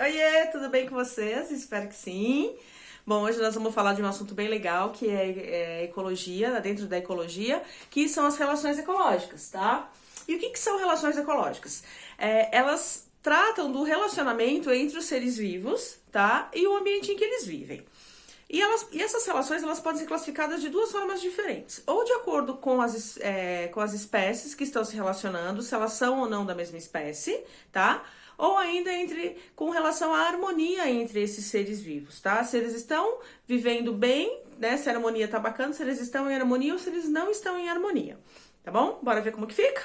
Oiê, tudo bem com vocês? Espero que sim. Bom, hoje nós vamos falar de um assunto bem legal, que é ecologia, dentro da ecologia, que são as relações ecológicas, tá? E o que são relações ecológicas? Elas tratam do relacionamento entre os seres vivos, tá? E o ambiente em que eles vivem. E essas relações elas podem ser classificadas de duas formas diferentes. Ou de acordo com as espécies que estão se relacionando, se elas são ou não da mesma espécie, tá? Ou ainda com relação à harmonia entre esses seres vivos, tá? Se eles estão vivendo bem, né? Se a harmonia tá bacana, se eles estão em harmonia ou se eles não estão em harmonia, tá bom? Bora ver como que fica?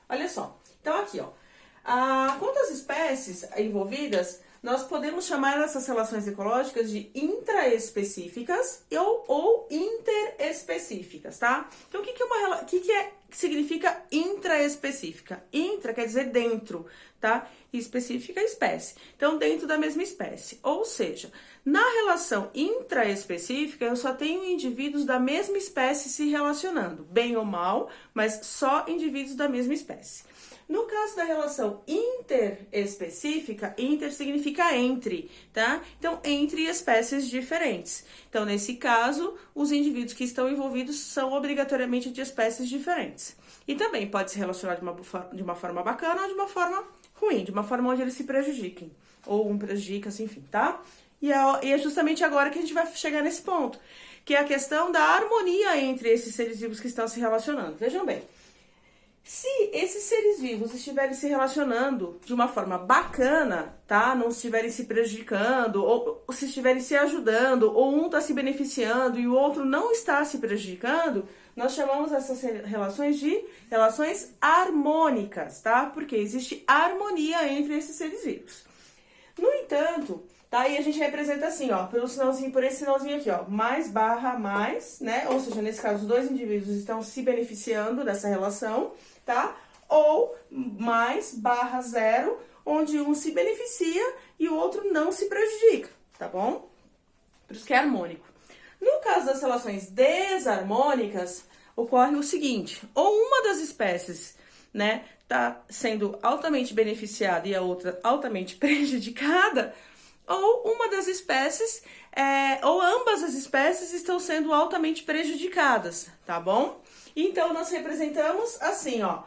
Olha só. Então aqui, ó. Quantas espécies envolvidas, nós podemos chamar essas relações ecológicas de intraespecíficas ou interespecíficas, tá? Então, o que significa intraespecífica? Intra quer dizer dentro, tá? E específica espécie. Então, dentro da mesma espécie. Ou seja, na relação intraespecífica, eu só tenho indivíduos da mesma espécie se relacionando, bem ou mal, mas só indivíduos da mesma espécie. No caso da relação interespecífica, inter significa entre, tá? Então, entre espécies diferentes. Então, nesse caso, os indivíduos que estão envolvidos são obrigatoriamente de espécies diferentes. E também pode se relacionar de uma forma bacana ou de uma forma ruim, de uma forma onde eles se prejudiquem, ou um prejudica, assim, enfim, tá? E é justamente agora que a gente vai chegar nesse ponto, que é a questão da harmonia entre esses seres vivos que estão se relacionando. Vejam bem. Se esses seres vivos estiverem se relacionando de uma forma bacana, tá? Não estiverem se prejudicando, ou se estiverem se ajudando, ou um está se beneficiando e o outro não está se prejudicando, nós chamamos essas relações de relações harmônicas, tá? Porque existe harmonia entre esses seres vivos. No entanto, tá? Aí a gente representa assim, ó, por esse sinalzinho aqui, ó, mais barra mais, né? Ou seja, nesse caso, os dois indivíduos estão se beneficiando dessa relação, tá? Ou mais barra zero, onde um se beneficia e o outro não se prejudica, tá bom? Por isso que é harmônico. No caso das relações desarmônicas, ocorre o seguinte, ou uma das espécies, né, tá sendo altamente beneficiada e a outra altamente prejudicada, ou uma das espécies, ou ambas as espécies estão sendo altamente prejudicadas, tá bom? Então, nós representamos assim, ó,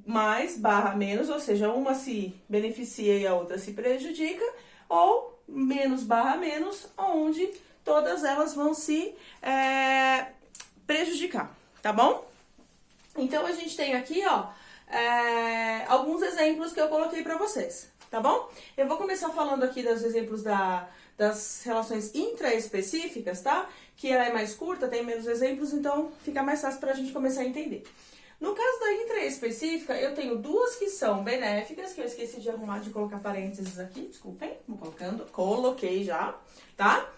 mais barra menos, ou seja, uma se beneficia e a outra se prejudica, ou menos barra menos, onde todas elas vão se prejudicar, tá bom? Então, a gente tem aqui, ó, alguns exemplos que eu coloquei pra vocês, tá bom? Eu vou começar falando aqui dos exemplos das relações intraespecíficas, tá? Que ela é mais curta, tem menos exemplos, então fica mais fácil pra gente começar a entender. No caso da intraespecífica, eu tenho duas que são benéficas, que eu esqueci de colocar parênteses aqui, desculpem, vou colocando, coloquei já, tá?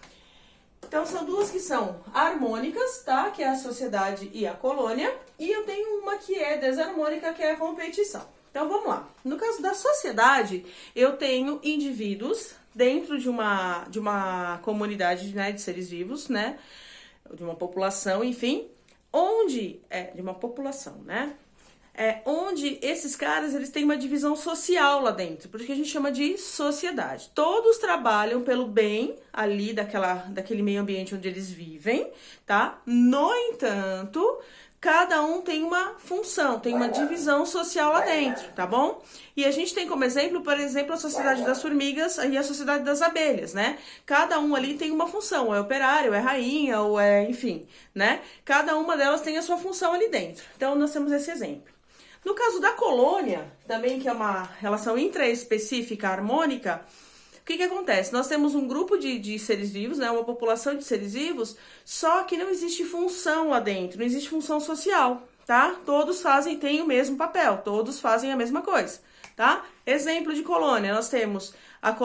Então, são duas que são harmônicas, tá? Que é a sociedade e a colônia. E eu tenho uma que é desarmônica, que é a competição. Então, vamos lá. No caso da sociedade, eu tenho indivíduos dentro de uma comunidade, né, de seres vivos, né? De uma população, enfim. De uma população, né? Onde esses caras, eles têm uma divisão social lá dentro, por isso que a gente chama de sociedade. Todos trabalham pelo bem ali daquele meio ambiente onde eles vivem, tá? No entanto, cada um tem uma função, tem uma divisão social lá dentro, tá bom? E a gente tem como exemplo, por exemplo, a sociedade das formigas e a sociedade das abelhas, né? Cada um ali tem uma função, ou é operário, ou é rainha, ou enfim, né? Cada uma delas tem a sua função ali dentro. Então, nós temos esse exemplo. No caso da colônia, também que é uma relação intraespecífica harmônica, o que acontece? Nós temos um grupo de seres vivos, né, uma população de seres vivos, só que não existe função lá dentro, não existe função social, tá? Todos têm o mesmo papel, todos fazem a mesma coisa, tá? Exemplo de colônia, nós temos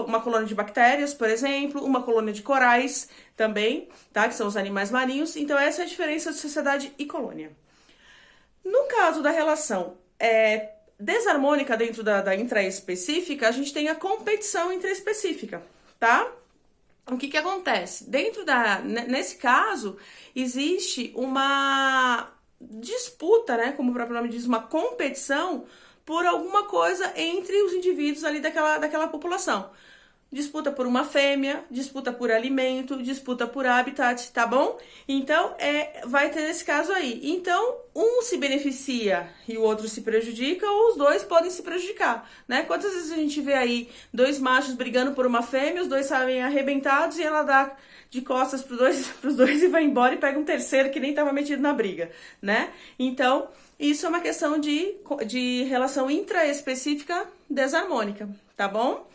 uma colônia de bactérias, por exemplo, uma colônia de corais também, tá? Que são os animais marinhos. Então, essa é a diferença de sociedade e colônia. No caso da relação desarmônica dentro da intraespecífica, a gente tem a competição intraespecífica, tá? O que acontece? Nesse caso, existe uma disputa, né? Como o próprio nome diz, uma competição por alguma coisa entre os indivíduos ali daquela população. disputa por uma fêmea, disputa por alimento, disputa por habitat, tá bom? Então, vai ter esse caso aí. Então, um se beneficia e o outro se prejudica, ou os dois podem se prejudicar, né? Quantas vezes a gente vê aí dois machos brigando por uma fêmea, os dois saem arrebentados e ela dá de costas pros dois e vai embora e pega um terceiro que nem estava metido na briga, né? Então, isso é uma questão de relação intraespecífica desarmônica, tá bom?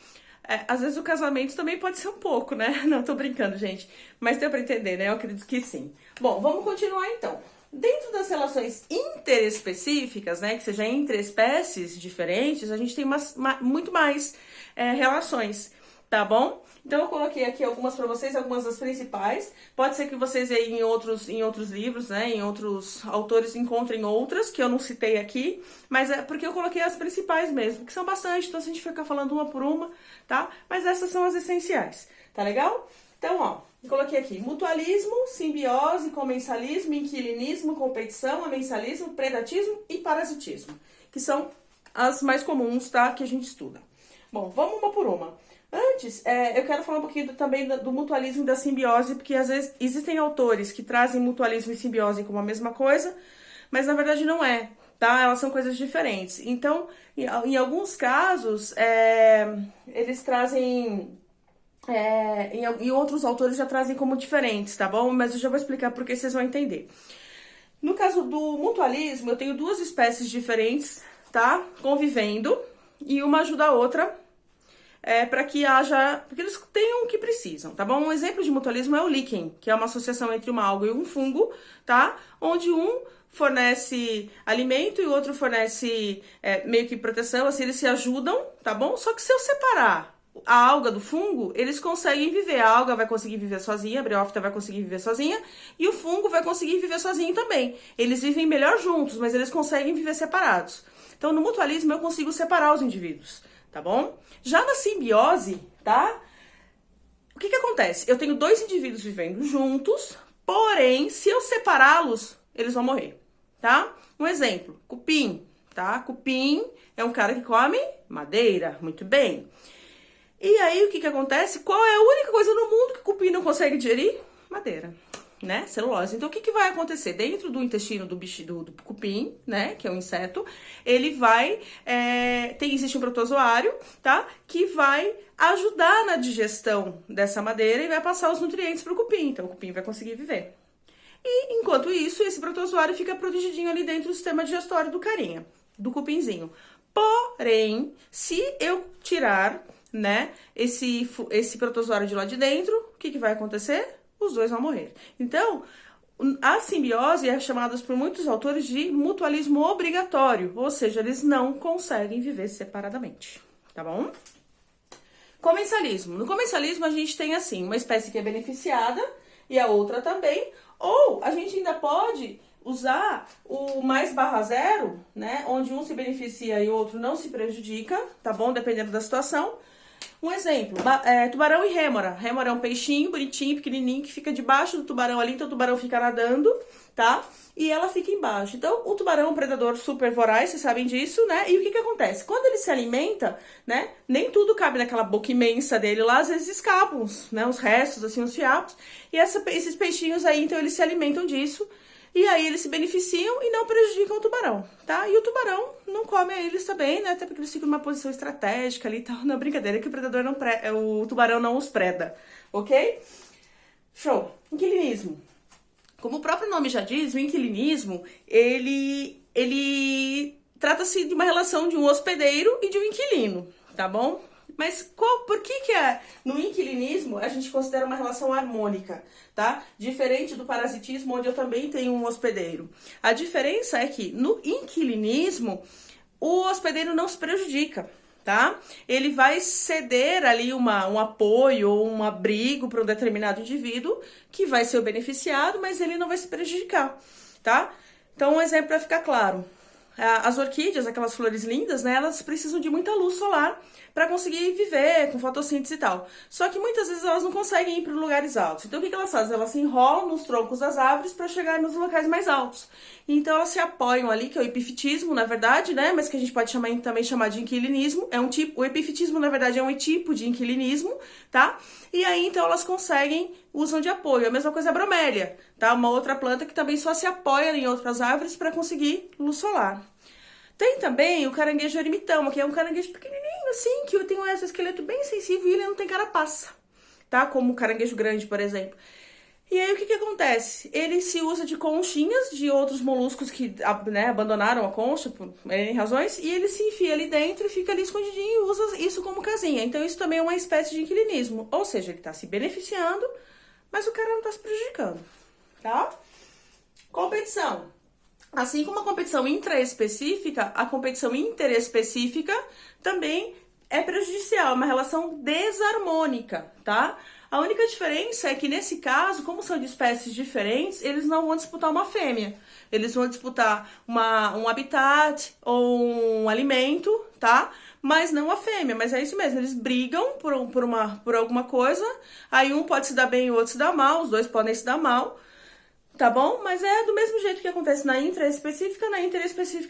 Às vezes o casamento também pode ser um pouco, né? Não, tô brincando, gente. Mas deu pra entender, né? Eu acredito que sim. Bom, vamos continuar então. Dentro das relações interespecíficas, né? Que seja entre espécies diferentes, a gente tem muito mais relações, tá bom? Então eu coloquei aqui algumas para vocês, algumas das principais. Pode ser que vocês aí em outros livros, né, em outros autores encontrem outras que eu não citei aqui, mas é porque eu coloquei as principais mesmo, que são bastante, então se a gente ficar falando uma por uma, tá? Mas essas são as essenciais, tá legal? Então, ó, eu coloquei aqui mutualismo, simbiose, comensalismo, inquilinismo, competição, amensalismo, predatismo e parasitismo, que são as mais comuns, tá, que a gente estuda. Bom, vamos uma por uma. Antes, eu quero falar um pouquinho também do mutualismo e da simbiose, porque às vezes existem autores que trazem mutualismo e simbiose como a mesma coisa, mas na verdade não é, tá? Elas são coisas diferentes. Então, em alguns casos, eles trazem... em outros autores já trazem como diferentes, tá bom? Mas eu já vou explicar porque vocês vão entender. No caso do mutualismo, eu tenho duas espécies diferentes, tá? Convivendo, e uma ajuda a outra, para que porque eles tenham o que precisam, tá bom? Um exemplo de mutualismo é o líquen, que é uma associação entre uma alga e um fungo, tá? Onde um fornece alimento e o outro fornece meio que proteção, assim, eles se ajudam, tá bom? Só que se eu separar a alga do fungo, eles conseguem viver. A alga vai conseguir viver sozinha, a briófita vai conseguir viver sozinha e o fungo vai conseguir viver sozinho também. Eles vivem melhor juntos, mas eles conseguem viver separados. Então, no mutualismo, eu consigo separar os indivíduos, tá bom? Já na simbiose, tá? O que acontece? Eu tenho dois indivíduos vivendo juntos, porém, se eu separá-los, eles vão morrer, tá? Um exemplo, cupim, tá? Cupim é um cara que come madeira, muito bem. E aí, o que acontece? Qual é a única coisa no mundo que o cupim não consegue digerir? Madeira, né? Celulose. Então, o que vai acontecer? Dentro do intestino do cupim, né? Que é um inseto, ele vai... existe um protozoário, tá? Que vai ajudar na digestão dessa madeira e vai passar os nutrientes para o cupim. Então, o cupim vai conseguir viver. E, enquanto isso, esse protozoário fica protegidinho ali dentro do sistema digestório do carinha, do cupinzinho. Porém, se eu tirar, né, esse protozoário de lá de dentro, o que vai acontecer? Os dois vão morrer. Então, a simbiose é chamada por muitos autores de mutualismo obrigatório, ou seja, eles não conseguem viver separadamente, tá bom? Comensalismo. No comensalismo, a gente tem, assim, uma espécie que é beneficiada e a outra também, ou a gente ainda pode usar o mais/0, né, onde um se beneficia e o outro não se prejudica, tá bom? Dependendo da situação. Um exemplo, tubarão e rêmora. Rêmora é um peixinho bonitinho, pequenininho, que fica debaixo do tubarão ali, então o tubarão fica nadando, tá? E ela fica embaixo. Então, o tubarão é um predador super voraz, vocês sabem disso, né? E o que acontece? Quando ele se alimenta, né, nem tudo cabe naquela boca imensa dele lá, às vezes escapam, né, os restos, assim, os fiapos. E esses peixinhos aí, então, eles se alimentam disso. E aí eles se beneficiam e não prejudicam o tubarão, tá? E o tubarão não come eles também, né? Até porque eles ficam numa posição estratégica ali e tal. Não é brincadeira, que o predador o tubarão não os preda, ok? Show! Inquilinismo. Como o próprio nome já diz, o inquilinismo, ele trata-se de uma relação de um hospedeiro e de um inquilino, tá bom? Mas por que no inquilinismo a gente considera uma relação harmônica, tá? Diferente do parasitismo, onde eu também tenho um hospedeiro. A diferença é que no inquilinismo o hospedeiro não se prejudica, tá? Ele vai ceder ali um apoio ou um abrigo para um determinado indivíduo que vai ser o beneficiado, mas ele não vai se prejudicar, tá? Então, um exemplo para ficar claro. As orquídeas, aquelas flores lindas, né, elas precisam de muita luz solar para conseguir viver com fotossíntese e tal. Só que muitas vezes elas não conseguem ir para lugares altos. Então o que elas fazem? Elas se enrolam nos troncos das árvores para chegar nos locais mais altos. Então elas se apoiam ali, que é o epifitismo, na verdade, né? Mas que a gente pode também chamar de inquilinismo. O epifitismo, na verdade, é um tipo de inquilinismo, tá? E aí, então, elas usam de apoio. A mesma coisa a bromélia, tá? Uma outra planta que também só se apoia em outras árvores para conseguir luz solar. Tem também o caranguejo ermitão, que é um caranguejo pequenininho, assim, que tem um exoesqueleto bem sensível e ele não tem carapaça, tá? Como o caranguejo grande, por exemplo. E aí, o que acontece? Ele se usa de conchinhas de outros moluscos que, né, abandonaram a concha por N razões, e ele se enfia ali dentro e fica ali escondidinho e usa isso como casinha. Então, isso também é uma espécie de inquilinismo. Ou seja, ele tá se beneficiando, mas o cara não tá se prejudicando, tá? Competição. Assim como a competição intraespecífica, a competição interespecífica também é prejudicial, é uma relação desarmônica, tá? A única diferença é que nesse caso, como são de espécies diferentes, eles não vão disputar uma fêmea. Eles vão disputar um habitat ou um alimento, tá? Mas não a fêmea, mas é isso mesmo, eles brigam por alguma coisa, aí um pode se dar bem e o outro se dá mal, os dois podem se dar mal, tá bom? Mas é do mesmo jeito que acontece na interespecífica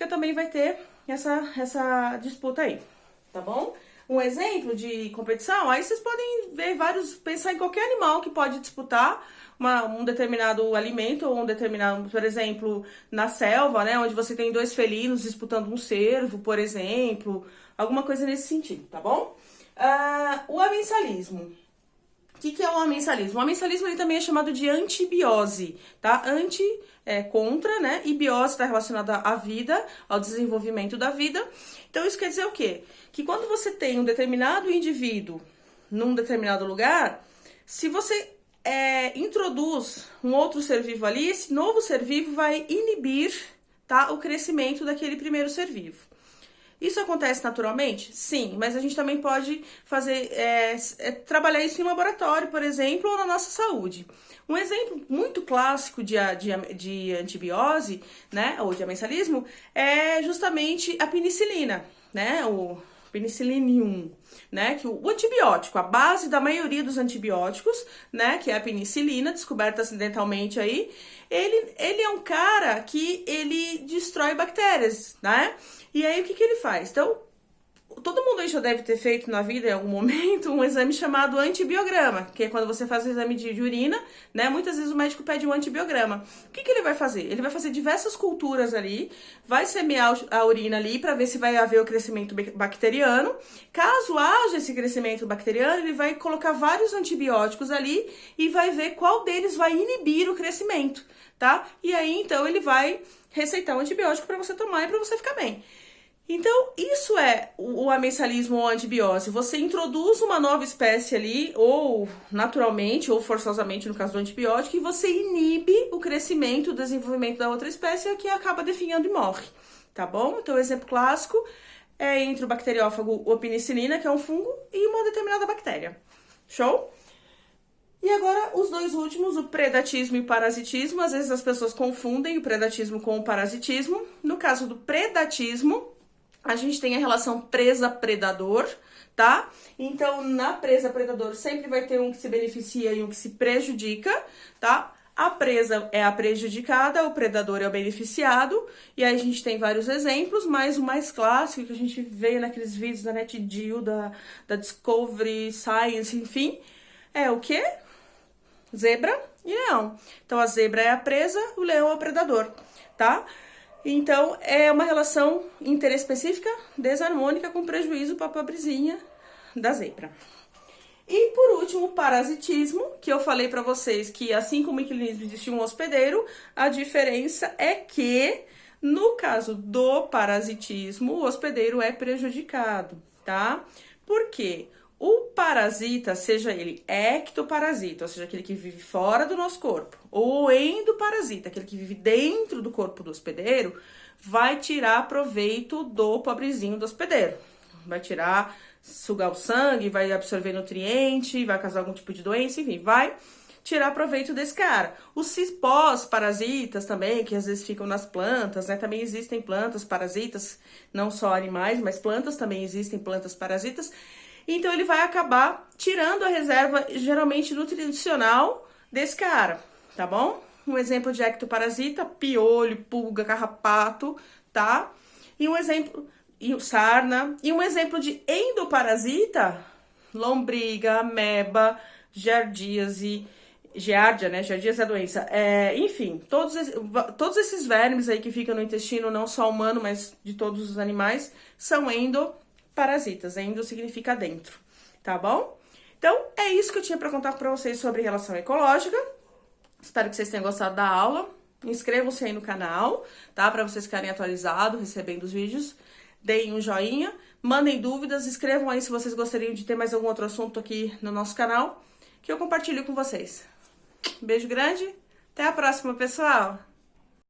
também vai ter essa disputa aí, tá bom? Um exemplo de competição, aí vocês podem ver pensar em qualquer animal que pode disputar um determinado alimento ou um determinado, por exemplo, na selva, né, onde você tem dois felinos disputando um cervo, por exemplo, alguma coisa nesse sentido, tá bom? O amensalismo. O que é o amensalismo? O amensalismo ele também é chamado de antibiose, tá? Anti é contra, né? E biose está relacionada à vida, ao desenvolvimento da vida. Então, isso quer dizer o quê? Que quando você tem um determinado indivíduo num determinado lugar, se você introduz um outro ser vivo ali, esse novo ser vivo vai inibir, tá, o crescimento daquele primeiro ser vivo. Isso acontece naturalmente? Sim, mas a gente também pode trabalhar isso em laboratório, por exemplo, ou na nossa saúde. Um exemplo muito clássico de antibiose, né, ou de amensalismo, é justamente a penicilina, né, o penicilinium, né, que o antibiótico, a base da maioria dos antibióticos, né, que é a penicilina, descoberta acidentalmente aí, ele é um cara que ele destrói bactérias, né? E aí o que ele faz? Então, todo mundo aí já deve ter feito na vida em algum momento um exame chamado antibiograma, que é quando você faz o exame de urina, né? Muitas vezes o médico pede um antibiograma. O que ele vai fazer? Ele vai fazer diversas culturas ali, vai semear a urina ali para ver se vai haver o crescimento bacteriano. Caso haja esse crescimento bacteriano, ele vai colocar vários antibióticos ali e vai ver qual deles vai inibir o crescimento, tá? E aí, então, ele vai receitar um antibiótico para você tomar e para você ficar bem. Então, isso é o amensalismo ou antibiose. Você introduz uma nova espécie ali, ou naturalmente, ou forçosamente, no caso do antibiótico, e você inibe o crescimento, o desenvolvimento da outra espécie, que acaba definhando e morre, tá bom? Então, o exemplo clássico é entre o bacteriófago ou penicilina, que é um fungo, e uma determinada bactéria. Show? E agora, os dois últimos, o predatismo e o parasitismo. Às vezes as pessoas confundem o predatismo com o parasitismo. No caso do predatismo, a gente tem a relação presa-predador, tá? Então, na presa-predador sempre vai ter um que se beneficia e um que se prejudica, tá? A presa é a prejudicada, o predador é o beneficiado. E aí a gente tem vários exemplos, mas o mais clássico que a gente vê naqueles vídeos da NetGeo, da Discovery Science, enfim, é o quê? Zebra e leão. Então, a zebra é a presa, o leão é o predador, tá? Então, é uma relação interespecífica, desarmônica, com prejuízo para a pobrezinha da zebra. E, por último, o parasitismo, que eu falei para vocês que, assim como o inquilinismo existe um hospedeiro, a diferença é que, no caso do parasitismo, o hospedeiro é prejudicado, tá? Por quê? O parasita, seja ele ectoparasita, ou seja, aquele que vive fora do nosso corpo, ou endoparasita, aquele que vive dentro do corpo do hospedeiro, vai tirar proveito do pobrezinho do hospedeiro. Vai sugar o sangue, vai absorver nutriente, vai causar algum tipo de doença, enfim, vai tirar proveito desse cara. Os cipós parasitas também, que às vezes ficam nas plantas, né? Também existem plantas parasitas, não só animais, mas plantas também existem plantas parasitas. Então ele vai acabar tirando a reserva, geralmente nutricional, desse cara, tá bom? Um exemplo de ectoparasita, piolho, pulga, carrapato, tá? E um exemplo, sarna. E um exemplo de endoparasita, lombriga, ameba, giardíase, giardia, né? Giardia é a doença. Enfim, todos esses vermes aí que ficam no intestino, não só humano, mas de todos os animais, são endoparasitas. Endo significa dentro, tá bom? Então, é isso que eu tinha para contar para vocês sobre relação ecológica. Espero que vocês tenham gostado da aula. Inscrevam-se aí no canal, tá? Para vocês ficarem atualizados, recebendo os vídeos. Deem um joinha, mandem dúvidas, escrevam aí se vocês gostariam de ter mais algum outro assunto aqui no nosso canal, que eu compartilho com vocês. Beijo grande, até a próxima, pessoal!